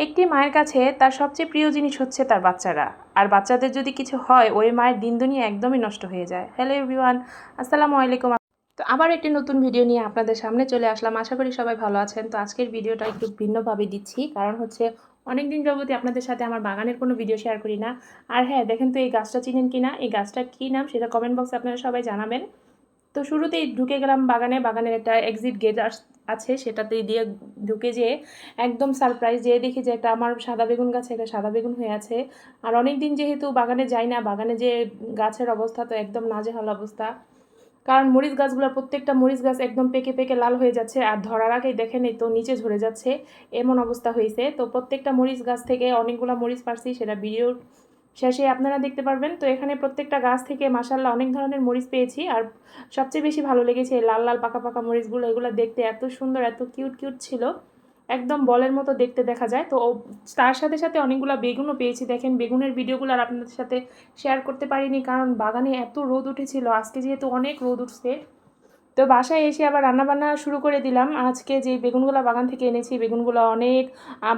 একটি মায়ের কাছে তার সবচেয়ে প্রিয় জিনিস হচ্ছে তার বাচ্চারা। আর বাচ্চাদের যদি কিছু হয় ওই মায়ের দিন দুনিয়া একদমই নষ্ট হয়ে যায়। হ্যালো এভরিওয়ান, আসসালামু আলাইকুম। তো আবার একটি নতুন ভিডিও নিয়ে আপনাদের সামনে চলে আসলাম। আশা করি সবাই ভালো আছেন। তো আজকের ভিডিওটা একটু ভিন্নভাবে দিচ্ছি, কারণ হচ্ছে অনেক দিন যাবতই আপনাদের সাথে আমার বাগানের কোনো ভিডিও শেয়ার করি না। আর হ্যাঁ, দেখেন তো এই গাছটা চিনেন কি না, এই গাছটার কী নাম সেটা কমেন্ট বক্সে আপনারা সবাই জানাবেন। তো শুরুতেই ঢুকে গেলাম বাগানে। বাগানের একটা এক্সিট গেট আছে, সেটাতেই দিয়ে ঢুকে যেয়ে একদম সারপ্রাইজ, যেয়ে দেখি যে একটা আমার সাদা বেগুন গাছে একটা সাদা বেগুন হয়ে আছে। আর অনেক দিন যেহেতু বাগানে যাই না, বাগানে যে গাছের অবস্থা তো একদম নাজেহাল অবস্থা। কারণ মরিচ গাছগুলোর প্রত্যেকটা মরিচ গাছ একদম পেকে পেকে লাল হয়ে যাচ্ছে, আর ধরার আগেই দেখেন এই তো নিচে ঝরে যাচ্ছে, এমন অবস্থা হয়েছে। তো প্রত্যেকটা মরিচ গাছ থেকে অনেকগুলো মরিচ পারছি, সেটা ভিডিওর শেষে আপনারা দেখতে পারবেন। তো এখানে প্রত্যেকটা গাছ থেকে মাশাআল্লাহ অনেক ধরনের মরিচ পেয়েছি। আর সবচেয়ে বেশি ভালো লেগেছে এই লাল লাল পাকা পাকা মরিচগুলো। এগুলো দেখতে এত সুন্দর, এত কিউট কিউট ছিল, একদম বলের মতো দেখতে দেখা যায়। তো তার সাথে সাথে অনেকগুলো বেগুনও পেয়েছি। দেখেন বেগুনের ভিডিওগুলো আর আপনাদের সাথে শেয়ার করতে পারিনি, কারণ বাগানে এত রোদ উঠেছিল। আজকে যেহেতু অনেক রোদ উঠছে, তো বাসায় এসে আবার রান্নাবান্না শুরু করে দিলাম। আজকে যে বেগুনগুলো বাগান থেকে এনেছি, বেগুনগুলো অনেক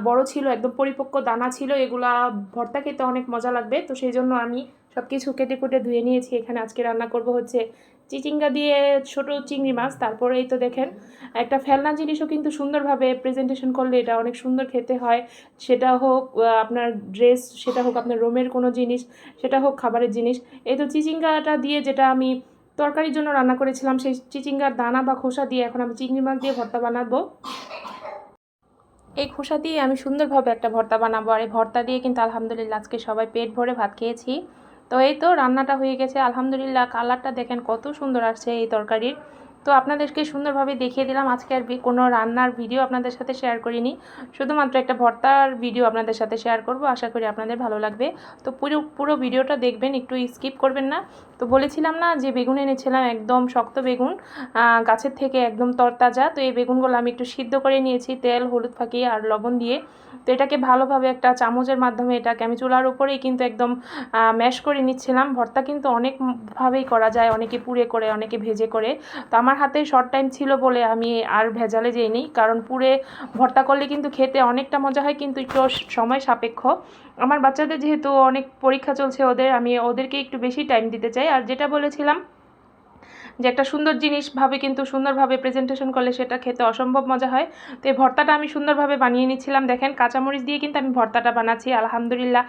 বড় ছিল, একদম পরিপক্ক দানা ছিল। এগুলা ভর্তা খেতে অনেক মজা লাগবে। তো সেই জন্য আমি সব কিছু কেটে কুটে ধুয়ে নিয়েছি। এখানে আজকে রান্না করব হচ্ছে চিচিঙ্গা দিয়ে ছোট চিংড়ি মাছ। তারপরে এই তো দেখেন একটা ফেলনা জিনিসও কিন্তু সুন্দরভাবে প্রেজেন্টেশন করলে এটা অনেক সুন্দর খেতে হয়। সেটা হোক আপনার ড্রেস, সেটা হোক আপনার রুমের কোনো জিনিস, সেটা হোক খাবারের জিনিস। এই তো চিচিঙ্গাটা দিয়ে যেটা আমি তরকারির জন্য রান্না করেছিলাম, সেই চিচিঙ্গার দানা বা খোসা দিয়ে এখন আমি চিংড়ি মাছ দিয়ে ভর্তা বানাবো। এই খোসা দিয়ে আমি সুন্দরভাবে একটা ভর্তা বানাবো। আর এই ভর্তা দিয়ে কিন্তু আলহামদুলিল্লাহ আজকে সবাই পেট ভরে ভাত খেয়েছি। তো এই তো রান্নাটা হয়ে গেছে আলহামদুলিল্লাহ। কালারটা দেখেন কত সুন্দর আসছে এই তরকারির। তো আপনাদেরকে সুন্দরভাবে দেখিয়ে দিলাম। আজকে আর কোনো রান্নার ভিডিও আপনাদের সাথে শেয়ার করিনি, শুধুমাত্র একটা ভর্তার ভিডিও আপনাদের সাথে শেয়ার করব। আশা করি আপনাদের ভালো লাগবে। তো পুরো পুরো ভিডিওটা দেখবেন, একটু স্কিপ করবেন না। তো বলেছিলাম না যে বেগুন এনেছিলাম, একদম শক্ত বেগুন, গাছের থেকে একদম তরতাজা। তো এই বেগুনগুলো আমি একটু সিদ্ধ করে নিয়েছি তেল হলুদ ফাঁকিয়ে আর লবণ দিয়ে। তো এটাকে ভালোভাবে একটা চামচের মাধ্যমে এটাকে আমি চুলার উপরেই কিন্তু একদম ম্যাশ করে নিচ্ছিলাম। ভর্তা কিন্তু অনেকভাবেই করা যায়, অনেকে পুড়ে করে, অনেকে ভেজে করে। তো আমার হাতে শর্ট টাইম ছিল বলে আমি আর ভেজালে যাইনি, কারণ পুড়ে ভর্তা করলে কিন্তু খেতে অনেকটা মজা হয়, কিন্তু একটু সময় সাপেক্ষ। আমার বাচ্চাদের যেহেতু অনেক পরীক্ষা চলছে, আমি ওদেরকে একটু বেশি টাইম দিতে চাই। আর যেটা বলেছিলাম যে একটা সুন্দর জিনিসভাবে কিন্তু সুন্দরভাবে প্রেজেন্টেশন করলে সেটা খেতে অসম্ভব মজা হয়। তো এই ভর্তাটা আমি সুন্দরভাবে বানিয়ে নিচ্ছিলাম। দেখেন কাঁচামরিচ দিয়ে কিন্তু আমি ভর্তাটা বানাচ্ছি। আলহামদুলিল্লাহ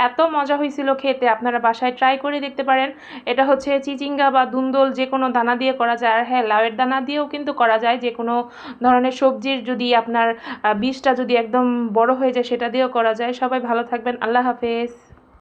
এত মজা হয়েছিল খেতে, আপনারা বাসায় ট্রাই করে দেখতে পারেন। এটা হচ্ছে চিচিঙ্গা বা দুন্দল যে কোনো দানা দিয়ে করা যায়। আর হ্যাঁ, লাউয়ের দানা দিয়েও কিন্তু করা যায়, যে কোনো ধরনের সবজির যদি আপনার বীজটা যদি একদম বড় হয়ে যায় সেটা দিয়েও করা যায়। সবাই ভালো থাকবেন, আল্লাহ হাফেজ।